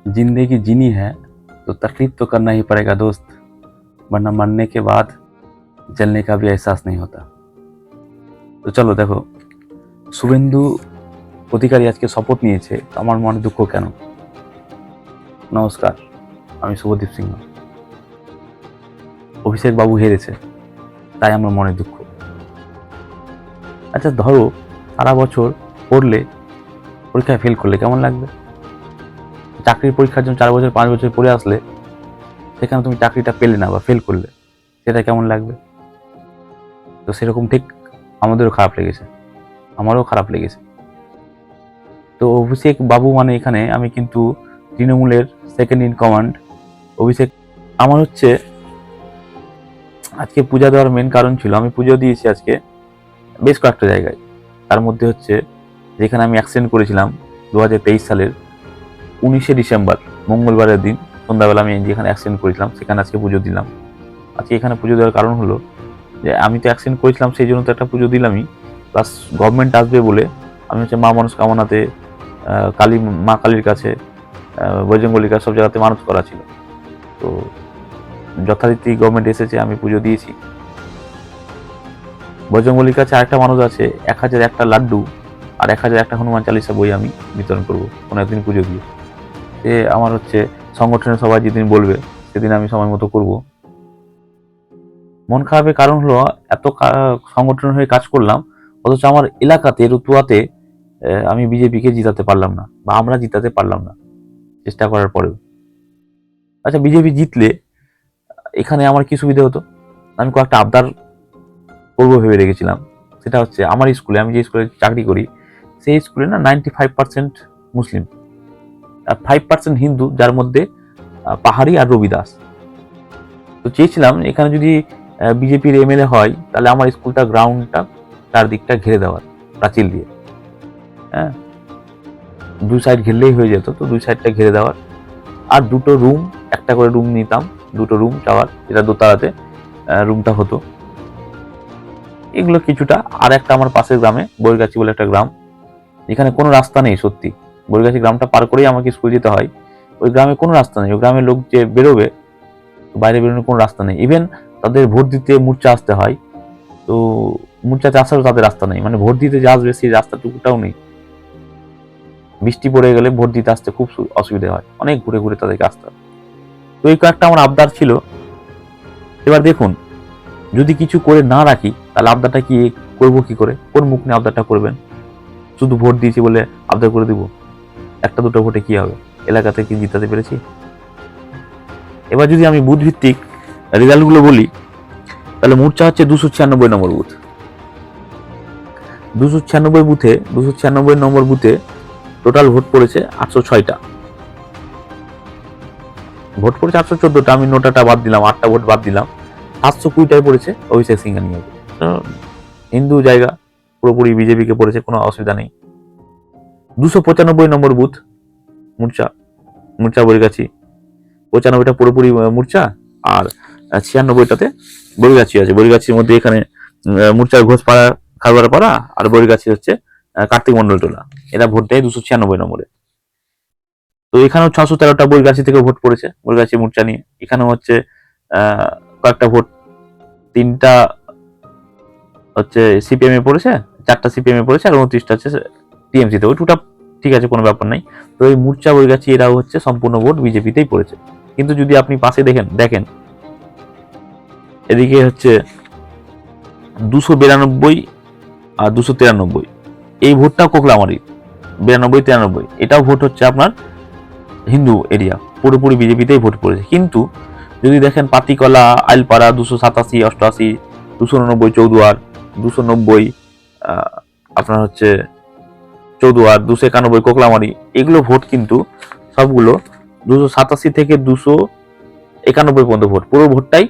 जिंदगी जीनी है तो तकलीफ तो करना ही पड़ेगा दोस्त, वरना मरने के बाद जलने का भी एहसास नहीं होता। তো চলো দেখো, শুভেন্দু অধিকারী আজকে শপথ নিয়েছে, আমার মনে দুঃখ কেন? নমস্কার, আমি শুভদীপ সিংহ। অভিষেক বাবু হেরেছে, তাই আমার মনে দুঃখ। আচ্ছা ধরো, সারা বছর পড়লে, পরীক্ষায় ফেল করলে কেমন লাগবে? চাকরির পরীক্ষার জন্য 4 বছর 5 বছর পড়ে আসলে সেখানে তুমি চাকরিটা পেলে না বা ফেল করলে, সেটা কেমন লাগবে? তো সেরকম ঠিক আমাদেরও খারাপ লেগেছে, আমারও খারাপ লেগেছে। তো অভিষেক বাবু মানে এখানে আমি কিন্তু তৃণমূলের সেকেন্ড ইন কমান্ড অভিষেক। আমার হচ্ছে আজকে পূজা দেওয়ার মেন কারণ ছিল, আমি পুজো দিয়েছি আজকে বেশ কয়েকটা জায়গায়। তার মধ্যে হচ্ছে যেখানে আমি অ্যাক্সিডেন্ট করেছিলাম 2023 সালের 19শে ডিসেম্বর মঙ্গলবারের দিন সন্ধ্যাবেলা, আমি যেখানে অ্যাক্সিডেন্ট করেছিলাম সেখানে আজকে পুজো দিলাম। আজকে এখানে পুজো দেওয়ার কারণ হলো যে আমি তো অ্যাক্সিডেন্ট করেছিলাম, সেই জন্য তো একটা পুজো দিলামই, প্লাস গভর্নমেন্ট আসবে বলে আমি হচ্ছে মা মনস্কামনাতে কালী, মা কালীর কাছে, বজরঙ্গলির কাছে, সব জায়গাতে মানত করা ছিল। তো যথারীতি গভর্নমেন্ট এসেছে, আমি পুজো দিয়েছি। বজরঙ্গলির কাছে আরেকটা মানুষ আছে, 1001টা লাড্ডু আর 1001টা হনুমান চালিসা বই আমি বিতরণ করবো কোনো একদিন পুজো দিয়ে। সে আমার হচ্ছে সংগঠনের সবাই যেদিন বলবে সেদিন আমি সময় মতো করবো। মন খারাপের কারণ হলো এত সংগঠন হয়ে কাজ করলাম, অথচ আমার এলাকাতে রতুয়াতে আমি বিজেপিকে জিতাতে পারলাম না, বা আমরা জিতাতে পারলাম না চেষ্টা করার পরেও। আচ্ছা, বিজেপি জিতলে এখানে আমার কি সুবিধা হতো? আমি কয়েকটা আবদার করবো ভেবে রেখেছিলাম। সেটা হচ্ছে আমার স্কুলে, আমি যে স্কুলে চাকরি করি সেই স্কুলে না 95% মুসলিম আর 5% হিন্দু, যার মধ্যে পাহাড়ি আর রবিদাস। তো চেয়েছিলাম এখানে যদি বিজেপির এমএলএ হয় তাহলে আমার স্কুলটা গ্রাউন্ডটা চারদিকটা ঘিরে দেওয়ার প্রাচীর দিয়ে, হ্যাঁ, 2 সাইড ঘিরলেই হয়ে যেত। তো 2 সাইডটা ঘিরে দেওয়ার, আর 2টো রুম, একটা করে রুম নিতাম, 2টো রুম চাওয়ার, যেটা দোতলাতে রুমটা হতো। এগুলো কিছুটা। আর একটা আমার পাশের গ্রামে বৈরগাছি বলে একটা গ্রাম, এখানে কোনো রাস্তা নেই। সত্যি বৈরগাছি গ্রামটা পার করেই আমাকে স্কুল যেতে হয়। ওই গ্রামে কোনো রাস্তা নেই, ওই গ্রামের লোক যে বেরোবে, বাইরে বেরোনোর কোনো রাস্তা নেই। ইভেন তাদের ভোট দিতে মূর্চা আসতে হয়, তো মূর্চাতে আসারও তাদের রাস্তা নেই, মানে ভোট দিতে যে আসবে সেই রাস্তাটুকুটাও নেই। বৃষ্টি পড়ে গেলে ভোট দিতে আসতে খুব অসুবিধা হয়, অনেক ঘুরে ঘুরে তাদেরকে আসতে হয়। তো এই কয়েকটা আমার আবদার ছিল। এবার দেখুন, যদি কিছু করে না রাখি তাহলে আবদারটা কি করবো কি করে? কোন মুখ নিয়ে আবদারটা করবেন? শুধু ভোট দিয়েছি বলে আবদার করে দিব? একটা দুটো ভোটে কি হবে? এলাকাতে কি জিতাতে পেরেছি? এবার যদি আমি বুথ ভিত্তিক রেজাল্টগুলো বলি, তাহলে মূর্ছা হচ্ছে 296 নম্বর বুথ। 296 নম্বর বুথে টোটাল ভোট পড়েছে 806টা। ভোট পড়েছে 814টা, আমি 9টা বাদ দিলাম, 8টা ভোট বাদ দিলাম, 720টায় পড়েছে অভিষেক সিংহানিয়াকে। হিন্দু জায়গা, পুরোপুরি বিজেপিকে পড়েছে, কোনো অসুবিধা নেই। 295 নম্বর বুথ মূর্ছা বৈরগাছি, 95টা পুরোপুরি মূর্ছা, আর 96টাতে বৈরগাছি আছে। বৈরগাছির মধ্যে এখানে মূর্ছার ঘোষপাড়া, খারবার পাড়া, আর বৈরগাছি হচ্ছে কার্তিক মন্ডল টোলা, এরা ভোট দেয় 296 নম্বরে। তো এখানেও 613টা বৈরগাছি থেকে ভোট পড়েছে বৈরগাছি মূর্ছা নিয়ে। এখানেও হচ্ছে কয়েকটা ভোট, 3টা হচ্ছে সিপিএম এ পড়েছে, 4টা সিপিএম এ পড়েছে, আর 29টা হচ্ছে টিএমসিতে। ওই টুটা ঠিক আছে, কোনো ব্যাপার নাই। তো এই মূর্ছা বৈরগাছি এরাও হচ্ছে সম্পূর্ণ ভোট বিজেপিতেই পড়েছে। কিন্তু যদি আপনি পাশে দেখেন এদিকে হচ্ছে 292 আর 293, এই ভোটটাও কোকলামারি, 92-93, এটাও ভোট হচ্ছে আপনার হিন্দু এরিয়া, পুরোপুরি বিজেপিতেই ভোট পড়েছে। কিন্তু যদি দেখেন পাতিকলা, আইলপাড়া 287, 88, 289 চৌদুয়ার, 290 আপনার হচ্ছে চৌদুয়ার, 291 কোকলামারি, এগুলো ভোট কিন্তু সবগুলো 287 থেকে 291 পর্যন্ত ভোট, পুরো ভোটটাই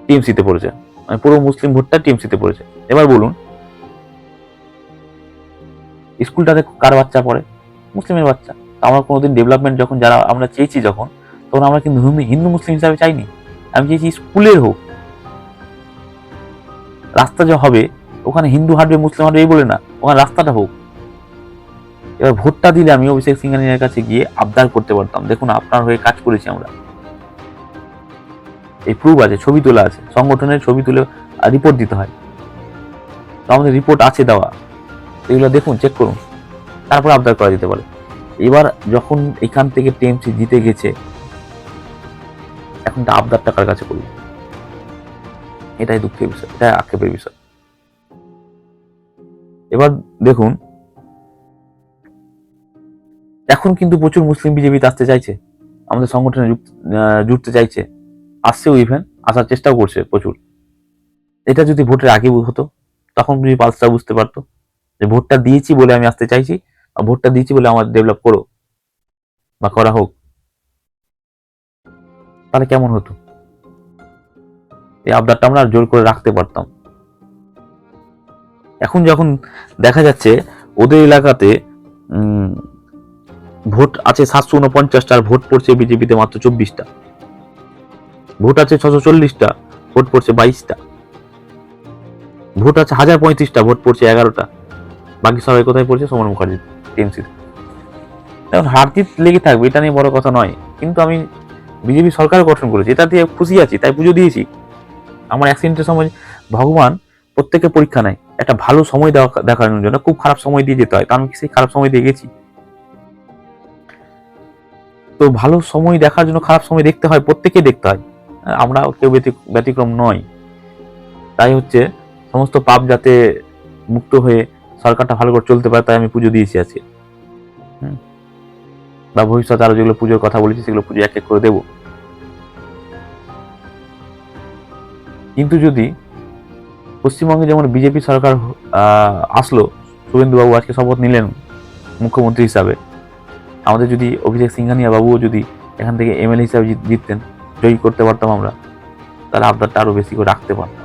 টিএমসিতে পড়েছে, মানে পুরো মুসলিম ভোটটা টিএমসিতে পড়েছে। এবার বলুন, স্কুলটাতে কার বাচ্চা পড়ে? মুসলিমের বাচ্চা। আমরা কোনোদিন ডেভেলপমেন্ট যখন যারা আমরা চেয়েছি যখন, তখন আমরা কিন্তু হিন্দু মুসলিম হিসাবে চাইনি। আমি চেয়েছি স্কুলের হোক, রাস্তা যে হবে ওখানে হিন্দু হাঁটবে মুসলিম হাঁটবে এই বলে না, ওখানে রাস্তাটা হোক। এবার ভোটটা দিলে আমি অভিষেক সিংহানিয়ার কাছে গিয়ে আবদার করতে পারতাম, দেখুন আপনার হয়ে কাজ করেছি আমরা, এই প্রুফ আছে, ছবি তোলা আছে, সংগঠনের ছবি তুলে রিপোর্ট দিতে হয়, তো আমাদের রিপোর্ট আছে দেওয়া, এগুলো দেখুন, চেক করুন, তারপর আবদার করা যেতে পারে। এবার যখন এখান থেকে টিএমসি জিতে গেছে, এখন আবদার টাকার কাছে করবে, এটাই দুঃখের বিষয়, এটাই আক্ষেপের বিষয়। এবার দেখুন, এখন কিন্তু প্রচুর মুসলিম বিজেপিতে আসতে চাইছে, আমাদের সংগঠনে জুড়তে চাইছে, আসছেও, ইভেন আসার চেষ্টাও করছে প্রচুর। এটা যদি ভোটের আগে হতো, তখন যদি পালসটা বুঝতে পারতো যে ভোটটা দিয়েছি বলে আমি আসতে চাইছি, আর ভোটটা দিয়েছি বলে আমার ডেভেলপ করো বা করা হোক, তাহলে কেমন হতো? এই আবদারটা আমরা জোর করে রাখতে পারতাম। এখন যখন দেখা যাচ্ছে ওদের এলাকাতে ভোট আছে 749টা, আর ভোট পড়ছে বিজেপিতে মাত্র 24টা, ভোট আছে 640টা, ভোট পড়ছে 22টা, ভোট আছে 1035টা, ভোট পড়ছে 11টা, বাকি সবাই কোথায় পড়ছে? সমান মুখার্জি টিএমসিতে। এখন হার জিত লেগে থাকবে, এটা নিয়ে বড় কথা নয়, কিন্তু আমি বিজেপি সরকার গঠন করেছি, এটা দিয়ে খুশি আছি, তাই পুজো দিয়েছি। আমার অ্যাক্সিডেন্টের সময় ভগবান প্রত্যেকের পরীক্ষা নেয় একটা ভালো সময় দেখানোর জন্য, খুব খারাপ সময় দিয়ে যেতে হয়, তা আমি সেই খারাপ সময় দিয়ে গেছি। তো ভালো সময় দেখার জন্য খারাপ সময় দেখতে হয়, প্রত্যেকে দেখতে হয়, আমরা কেউ ব্যতিক্রম নয়। তাই হচ্ছে সমস্ত পাপ যাতে মুক্ত হয়ে সরকারটা ভালো করে চলতে পারে, তাই আমি পুজো দিয়েছি আজকে। বা ভবিষ্যতে আরো যেগুলো পুজোর কথা বলেছি সেগুলো পুজো এক এক করে দেব। কিন্তু যদি পশ্চিমবঙ্গে যেমন বিজেপি সরকার আসলো, শুভেন্দু বাবু আজকে শপথ নিলেন মুখ্যমন্ত্রী হিসাবে, আমাদের যদি অভিষেক সিংহানিয়া বাবুও যদি এখান থেকে এমএলএ হিসাবে জিততেন, জয়ী করতে পারতাম আমরা, তাহলে আবদারটা আরো বেশি করে রাখতে পারতাম।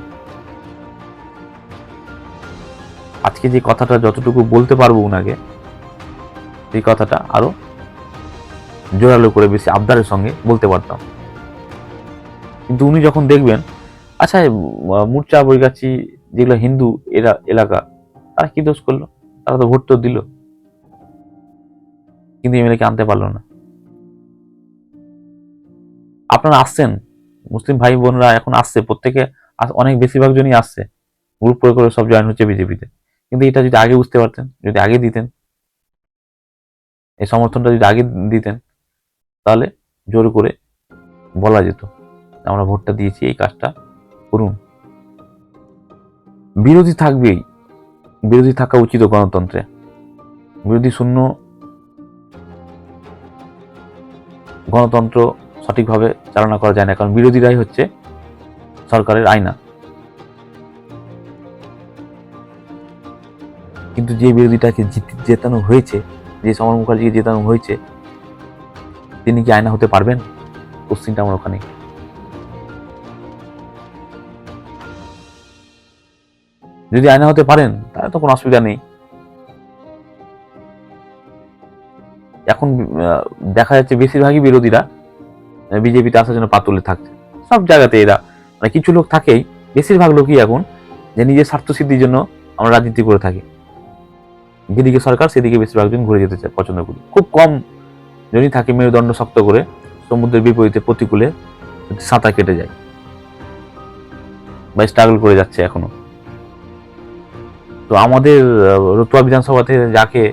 আজকে যে কথাটা যতটুকু বলতে পারবো উনাকে, সেই কথাটা আরো জোরালো করে বেশি আবদারের সঙ্গে বলতে পারতাম। কিন্তু উনি যখন দেখবেন, আচ্ছা মুরচা বৈগাছি যেগুলো হিন্দু এলাকা, তারা কি দোষ করলো? তারা তো ভোট তো দিল, কিন্তু এমএলএ কে আনতে পারলো না। আপনারা আসছেন, মুসলিম ভাই বোনরা এখন আসছে, প্রত্যেকে অনেক বেশিরভাগ জনই আসছে, গ্রুপ করে সব জয়েন হচ্ছে বিজেপিতে। কিন্তু এটা যদি আগে বুঝতে পারতেন, যদি আগে দিতেন, এই সমর্থনটা যদি আগে দিতেন, তাহলে জোর করে বলা যেত আমরা ভোটটা দিয়েছি, এই কাজটা করুন। বিরোধী থাকবেই, বিরোধী থাকা উচিত গণতন্ত্রে, বিরোধী শূন্য গণতন্ত্র সঠিকভাবে চালনা করা যায় না, কারণ বিরোধীরাই হচ্ছে সরকারের আয়না। কিন্তু যে বিরোধীটাকে জেতানো হয়েছে, যে সমর মুখার্জিকে জেতানো হয়েছে, তিনি কি আয়না হতে পারবেন? কোশ্চিনটা আমার ওখানে। যদি আয়না হতে পারেন তাহলে তো কোনো অসুবিধা নেই। এখন দেখা যাচ্ছে বেশিরভাগই বিরোধীরা বিজেপিতে আসার জন্য পাতুলে থাকছে, সব জায়গাতে এরা, মানে কিছু লোক থাকেই, বেশিরভাগ লোকই এখন যে নিজের স্বার্থ সিদ্ধির জন্য আমরা রাজনীতি করে থাকি, যেদিকে সরকার সেদিকে বেশিরভাগ জন ঘুরে যেতে চায়, পছন্দ করি। খুব কম জনই থাকে মেরুদণ্ড শক্ত করে সমুদ্রের বিপরীতে প্রতিকূলে সাঁতার কেটে যায় বা স্ট্রাগল করে যাচ্ছে এখনো। তো আমাদের রতুয়া বিধানসভাতে যাকে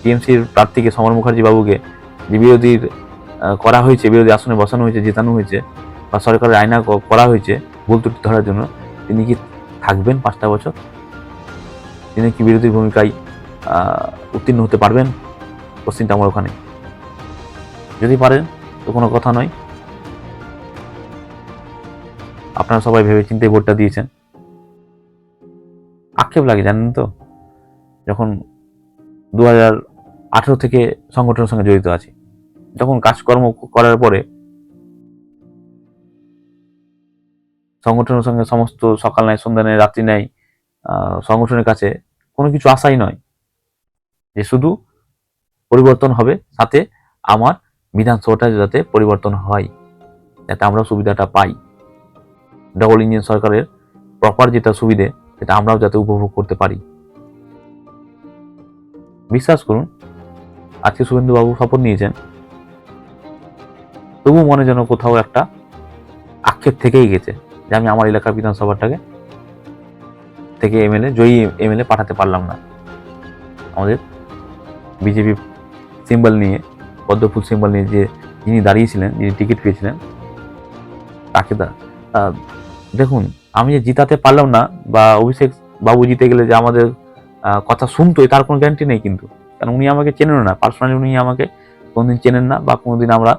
টিএমসির প্রার্থীকে সমর মুখার্জি বাবুকে যে বিরোধীর করা হয়েছে, বিরোধী আসনে বসানো হয়েছে, জেতানো হয়েছে, বা সরকারের আয়না করা হয়েছে ভুল ত্রুটি ধরার জন্য, তিনি কি থাকবেন 5টা বছর? তিনি কি বিরোধীর ভূমিকায় উত্তীর্ণ হতে পারবেন? কোশ্চিনটা আমার ওখানে। যদি পারেন তো কোনো কথা নয়, আপনারা সবাই ভেবে চিন্তে ভোটটা দিয়েছেন। আক্ষেপ লাগে জানেন তো, যখন 2018 থেকে সংগঠনের সঙ্গে জড়িত আছি, যখন কাজকর্ম করার পরে সংগঠনের সঙ্গে সমস্ত সকাল নাই, সন্ধ্যা নেই, রাত্রি নেই, সংগঠনের কাছে কোনো কিছু আশাই নয়, যে শুধু পরিবর্তন হবে, সাথে আমার বিধানসভাটা যাতে পরিবর্তন হয়, যাতে আমরা সুবিধাটা পাই, ডবল ইঞ্জিন সরকারের প্রপার যেটা সুবিধে সেটা আমরাও যাতে উপভোগ করতে পারি। বিশ্বাস করুন, আজকে শুভেন্দু বাবু শপথ নিয়েছেন, তবু মনে যেন কোথাও একটা আক্ষেপ থেকেই গেছে যে আমি আমার এলাকার বিধানসভাটাকে থেকে জয়ী এমএলএ পাঠাতে পারলাম না। আমাদের বিজেপি সিম্বল নিয়ে, পদ্মফুল সিম্বল নিয়ে যিনি দাঁড়িয়েছিলেন, যিনি টিকিট পেয়েছিলেন, তাকে দেখুন, আমি যে জিতাতে পারলাম না বা অভিষেক বাবু জিতে গেলে যে আমাদের কথা শুনতো, তার কোনো গ্যারান্টি নেই কিন্তু। কারণ উনি আমাকে চেনেন না, পার্সোনালি উনি আমাকে কোনোদিন চেনেন না বা কোনোদিন আমরা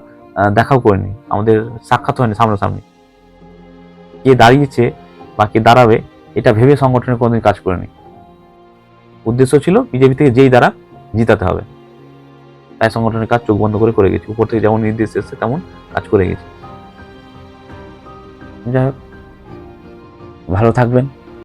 দেখাও করিনি, আমাদের সাক্ষাৎ হয়নি সামনাসামনি। কে দাঁড়িয়েছে বা কে দাঁড়াবে এটা ভেবে সংগঠনে কোনোদিন কাজ করেনি। উদ্দেশ্য ছিল বিজেপি থেকে যেই দ্বারা জিতাতে হবে, তাই সংগঠনের কাজ চোখ বন্ধ করে গেছি। উপর থেকে যেমন নির্দেশ এসছে তেমন কাজ করে গেছি। যাই হোক, ভালো থাকবেন।